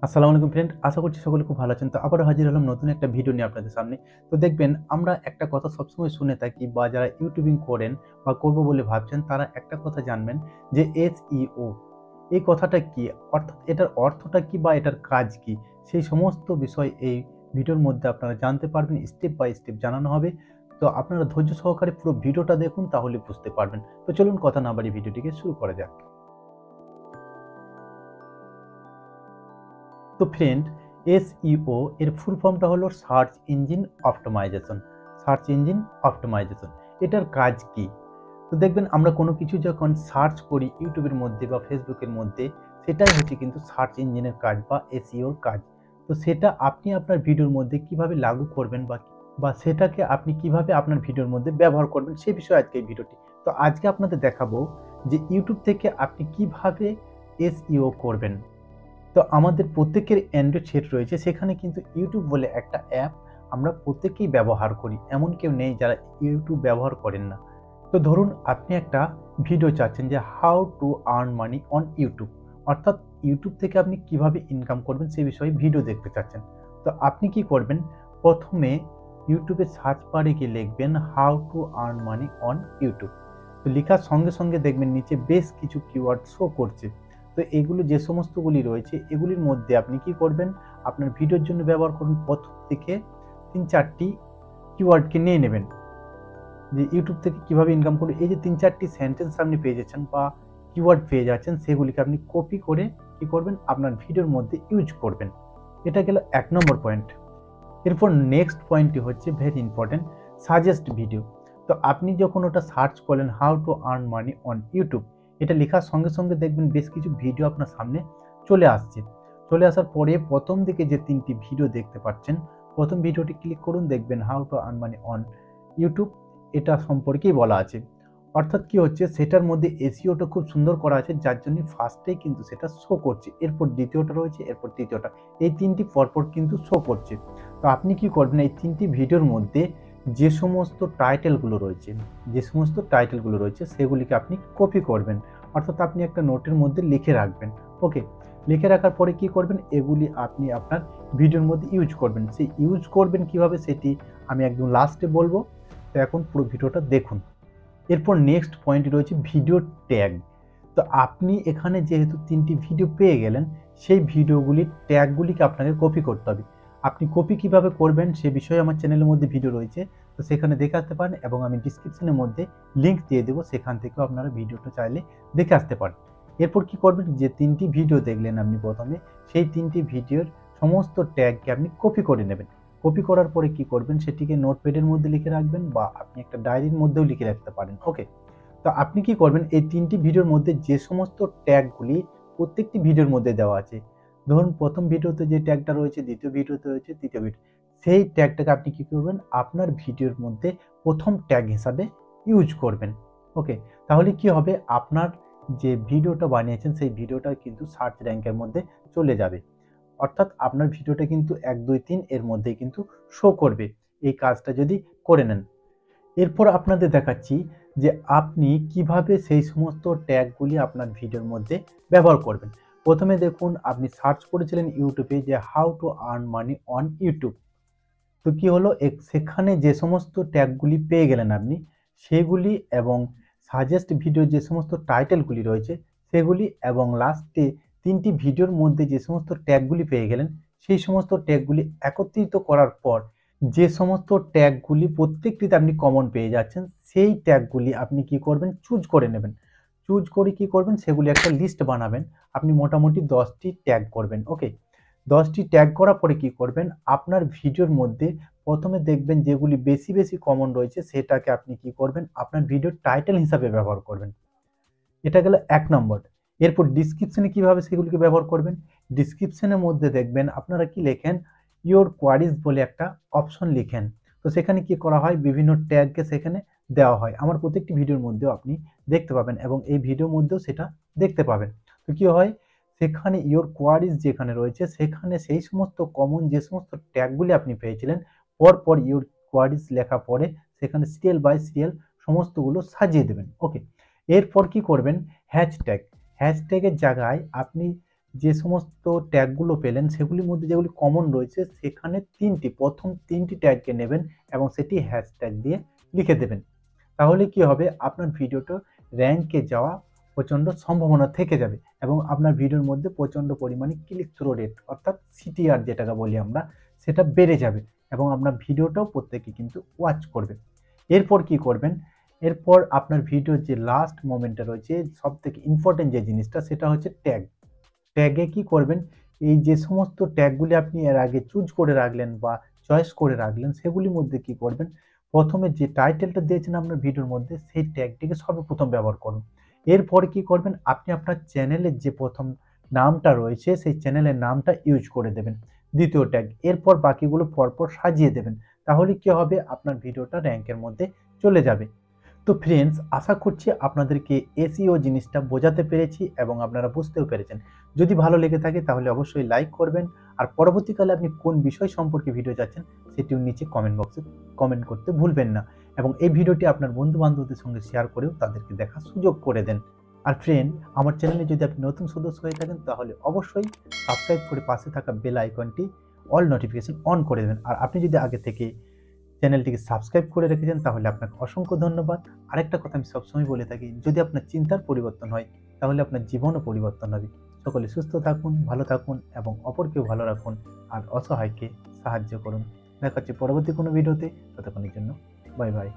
আসসালামু আলাইকুম ফ্রেন্ড, আশা করছি সকলে খুব ভালো আছেন। তো আবারও হাজির হলাম নতুন একটা ভিডিও নিয়ে আপনাদের সামনে। তো দেখবেন আমরা একটা কথা সবসময় শুনে থাকি বা যারা ইউটিউবিং করেন বা করব বলে ভাবছেন তারা একটা কথা জানবেন যে SEO এই কথাটা কি? অর্থাৎ এটার অর্থটা কি বা এটার কাজ কি? সেই সমস্ত বিষয় এই ভিডিওর মধ্যে আপনারা জানতে পারবেন। স্টেপ বাই স্টেপ জানানো হবে। তো আপনারা ধৈর্য সহকারে পুরো ভিডিওটা দেখুন, তাহলে বুঝতে পারবেন। তো চলুন কথা না বাড়িয়ে ভিডিওটিকে শুরু করা যাক। তো ফ্রেন্ড, এসইও এর ফুল ফর্মটা হলো search engine optimisation. Search engine optimisation এটার কাজ কি? তো দেখবেন আমরা কোনো কিছু যখন সার্চ করি ইউটিউবের মধ্যে বা ফেসবুকের মধ্যে, সেটাই হচ্ছে কিন্তু সার্চ ইঞ্জিনের কাজ বা এসইওর কাজ। তো সেটা আপনি আপনার ভিডিওর মধ্যে কিভাবে লাগু করবেন বা সেটাকে আপনি কিভাবে আপনার ভিডিওর মধ্যে ব্যবহার করবেন, সে বিষয়ে আজকে এই ভিডিওটি। তো আজকে আপনাদের দেখাবো যে ইউটিউব থেকে আপনি কিভাবে এসইও করবেন। তো আমাদের প্রত্যেকের অ্যান্ড্রয়েড সেট রয়েছে, সেখানে কিন্তু ইউটিউব বলে একটা অ্যাপ আমরা প্রত্যেকেই ব্যবহার করি। এমন কেউ নেই যারা ইউটিউব ব্যবহার করেন না। তো ধরুন আপনি একটা ভিডিও চাচ্ছেন যে how to earn money on YouTube, অর্থাৎ ইউটিউব থেকে আপনি কিভাবে ইনকাম করবেন সে বিষয়ে ভিডিও দেখতে চাচ্ছেন। তো আপনি কি করবেন, প্রথমে ইউটিউবে সার্চ বারে গিয়ে লিখবেন how to earn money on YouTube. তো লেখার সঙ্গে সঙ্গে দেখবেন নিচে বেশ কিছু কিওয়ার্ড শো করছে। তো এগুলো যে সমস্তগুলি রয়েছে এগুলির মধ্যে আপনি কি করবেন, আপনার ভিডিওর জন্য ব্যবহার করুন প্রথম থেকে ৩-৪টি কিওয়ার্ডকে নিয়ে নেবেন যে ইউটিউব থেকে কিভাবে ইনকাম করবেন। এই যে ৩-৪টি সেন্টেন্স আপনি পেয়ে যাচ্ছেন বা কিওয়ার্ড পেয়ে যাচ্ছেন, সেগুলিকে আপনি কপি করে কি করবেন, আপনার ভিডিওর মধ্যে ইউজ করবেন। এটা গেল ১ নম্বর পয়েন্ট। এরপর নেক্সট পয়েন্টটি হচ্ছে ভেরি ইম্পর্টেন্ট, সাজেস্ট ভিডিও। তো আপনি যখন ওটা সার্চ করলেন how to earn money on YouTube, এটা লেখার সঙ্গে সঙ্গে দেখবেন বেশ কিছু ভিডিও আপনার সামনে চলে আসছে। চলে আসার পরে প্রথম দিকে যে ৩টি ভিডিও দেখতে পাচ্ছেন, প্রথম ভিডিওটি ক্লিক করুন, দেখবেন how to earn money on YouTube, এটা সম্পর্কেই বলা আছে। অর্থাৎ কি হচ্ছে, সেটার মধ্যে এসইওটা খুব সুন্দর করা আছে, যার জন্য ফার্স্টেই কিন্তু সেটা শো করছে। এরপর দ্বিতীয়টা রয়েছে, এরপর তৃতীয়টা, এই ৩টি পরপর কিন্তু শো করছে। তো আপনি কি করবেন, এই ৩টি ভিডিওর মধ্যে যে সমস্ত টাইটেলগুলো রয়েছে সেগুলিকে আপনি কপি করবেন। অর্থাৎ আপনি একটা নোটের মধ্যে লিখে রাখবেন। ওকে, লিখে রাখার পরে কি করবেন, এগুলি আপনি আপনার ভিডিওর মধ্যে ইউজ করবেন। সেই ইউজ করবেন কিভাবে সেটি আমি একদম লাস্টে বলবো। তো এখন পুরো ভিডিওটা দেখুন। এরপর নেক্সট পয়েন্ট রয়েছে ভিডিও ট্যাগ। তো আপনি এখানে যেহেতু ৩টি ভিডিও পেয়ে গেলেন, সেই ভিডিওগুলির ট্যাগগুলিকে আপনাকে কপি করতে হবে। আপনি কপি কিভাবে করবেন সে বিষয়ে আমার চ্যানেলের মধ্যে ভিডিও রয়েছে, তো সেখানে দেখে আসতে পারেন এবং আমি ডিসক্রিপশনের মধ্যে লিঙ্ক দিয়ে দেবো, সেখান থেকেও আপনারা ভিডিওটা চাইলে দেখে আসতে পারেন। এরপর কি করবেন, যে ৩টি ভিডিও দেখলেন আপনি প্রথমে, সেই ৩টি ভিডিওর সমস্ত ট্যাগকে আপনি কপি করে নেবেন। কপি করার পরে কি করবেন, সেটিকে নোটপ্যাডের মধ্যে লিখে রাখবেন বা আপনি একটা ডায়েরির মধ্যেও লিখে রাখতে পারেন। ওকে, তো আপনি কি করবেন, এই ৩টি ভিডিওর মধ্যে যে সমস্ত ট্যাগগুলি প্রত্যেকটি ভিডিওর মধ্যে দেওয়া আছে, ধরুন প্রথম ভিডিওতে যে ট্যাগটা রয়েছে, দ্বিতীয় ভিডিওতে রয়েছে, তৃতীয় ভিডিও, সেই ট্যাগটাকে আপনি কি করবেন, আপনার ভিডিওর মধ্যে প্রথম ট্যাগ হিসাবে ইউজ করবেন। ওকে, তাহলে কি হবে, আপনার যে ভিডিওটা বানিয়েছেন সেই ভিডিওটা কিন্তু সার্চ র্যাঙ্কের মধ্যে চলে যাবে। অর্থাৎ আপনার ভিডিওটা কিন্তু ১, ২, ৩ এর মধ্যেই কিন্তু শো করবে, এই কাজটা যদি করে নেন। এরপর আপনাদের দেখাচ্ছি যে আপনি কিভাবে সেই সমস্ত ট্যাগগুলি আপনার ভিডিওর মধ্যে ব্যবহার করবেন। প্রথমে দেখুন, আপনি সার্চ করেছিলেন ইউটিউবে যে how to earn money on YouTube. তো কি হলো, সেখানে যে সমস্ত ট্যাগগুলি পেয়ে গেলেন আপনি, সেগুলি এবং সাজেস্ট ভিডিও যে সমস্ত টাইটেলগুলি রয়েছে সেগুলি, এবং লাস্টে ৩টি ভিডিওর মধ্যে যে সমস্ত ট্যাগগুলি পেয়ে গেলেন, সেই সমস্ত ট্যাগগুলি একত্রিত করার পর যে সমস্ত ট্যাগগুলি প্রত্যেকটিতে আপনি কমন পেয়ে যাচ্ছেন, সেই ট্যাগগুলি আপনি কি করবেন, চুজ করে নেবেন। চুজ করে কি করবেন, সেগুলি একটা লিস্ট বানাবেন। আপনি মোটামুটি 10টি ট্যাগ করবেন। ওকে, 10টি ট্যাগ করার পরে কি করবেন, আপনার ভিডিওর মধ্যে প্রথমে দেখবেন যেগুলি বেশি বেশি কমন রয়েছে সেটাকে আপনি কি করবেন, আপনার ভিডিওর টাইটেল হিসাবে ব্যবহার করবেন। এটা গেল ১ নম্বর। এরপর ডেসক্রিপশনে কিভাবে সেগুলিকে ব্যবহার করবেন, ডেসক্রিপশনের মধ্যে দেখবেন আপনারা কি লেখেন, ইওর কোয়ারিজ বলে একটা অপশন লিখেন। তো সেখানে কি করা হয়, বিভিন্ন ট্যাগকে সেখানে দেওয়া হয়। আমার প্রত্যেকটি ভিডিওর মধ্যেও আপনি দেখতে পাবেন এবং এই ভিডিওর মধ্যেও সেটা দেখতে পাবেন। তো কি হয়, সেখানে ইওর কোয়ারিজ যেখানে রয়েছে সেখানে সেই সমস্ত কমন যে সমস্ত ট্যাগগুলি আপনি পেয়েছিলেন, পরপর ইওর কোয়ারিজ লেখা পরে সেখানে সিরিয়াল বাই সিরিয়াল সমস্তগুলো সাজিয়ে দেবেন। ওকে, এরপর কি করবেন, হ্যাশট্যাগ। হ্যাশট্যাগের জায়গায় আপনি যে সমস্ত ট্যাগগুলো পেলেন সেগুলির মধ্যে যেগুলি কমন রয়েছে সেখানে প্রথম 3টি ট্যাগকে নেবেন এবং সেটি হ্যাশট্যাগ দিয়ে লিখে দেবেন। তাহলে কি হবে, আপনার ভিডিওটা র‍্যাঙ্কে যাওয়া প্রচণ্ড সম্ভাবনা থেকে যাবে এবং আপনার ভিডিওর মধ্যে প্রচণ্ড পরিমাণে ক্লিক থ্রু রেট অর্থাৎ সিটিআর যেটাকে বলি আমরা, সেটা বেড়ে যাবে এবং আপনার ভিডিওটাও প্রত্যেকে কিন্তু ওয়াচ করবে। এরপর কি করবেন, এরপর আপনার ভিডিওর যে লাস্ট মোমেন্টটা রয়েছে সবথেকে ইম্পর্টেন্ট যে জিনিসটা সেটা হচ্ছে ট্যাগ। ট্যাগে কি করবেন, এই যে সমস্ত ট্যাগগুলি আপনি এর আগে চুজ করে রাখলেন বা চয়েস করে রাখলেন সেগুলির মধ্যে কি করবেন, প্রথমে যে টাইটেলটা দিয়েছেন আপনার ভিডিওর মধ্যে সেই ট্যাগটিকে সর্বপ্রথম ব্যবহার করুন। এরপরে কি করবেন, আপনি আপনার চ্যানেলের যে প্রথম নামটা রয়েছে সেই চ্যানেলের নামটা ইউজ করে দেবেন দ্বিতীয় ট্যাগ। এরপর বাকিগুলো পরপর সাজিয়ে দেবেন। তাহলে কি হবে, আপনার ভিডিওটা র‍্যাঙ্কের মধ্যে চলে যাবে। তো ফ্রেন্ডস, আশা করছি আপনাদেরকে এসইও জিনিসটা বোঝাতে পেরেছি এবং আপনারা বুঝতেও পেরেছেন। যদি ভালো লেগে থাকে তাহলে অবশ্যই লাইক করবেন। আর পরবর্তীকালে আপনি কোন বিষয় সম্পর্কে ভিডিও চাচ্ছেন সেটিও নিচে কমেন্ট বক্সে কমেন্ট করতে ভুলবেন না এবং এই ভিডিওটি আপনার বন্ধু-বান্ধবদের সঙ্গে শেয়ার করেও তাদেরকে দেখার সুযোগ করে দেন। আর ফ্রেন্ড, আমার চ্যানেলে যদি আপনি নতুন সদস্য হয়ে থাকেন তাহলে অবশ্যই সাবস্ক্রাইব করে পাশে থাকা বেল আইকনটি অল নোটিফিকেশন অন করে দেবেন। আর আপনি যদি আগে থেকে চ্যানেলটিকে সাবস্ক্রাইব করে রেখেছেন তাহলে আপনাকে অসংখ্য ধন্যবাদ। আরেকটা কথা আমি সবসময় বলে থাকি, যদি আপনার চিন্তার পরিবর্তন হয় তাহলে আপনার জীবনও পরিবর্তন হবে। সকলে সুস্থ থাকুন, ভালো থাকুন এবং অপরকেও ভালো রাখুন আর অসহায়কে সাহায্য করুন। দেখা হচ্ছে পরবর্তী কোনো ভিডিওতে, ততক্ষণের জন্য বাই বাই।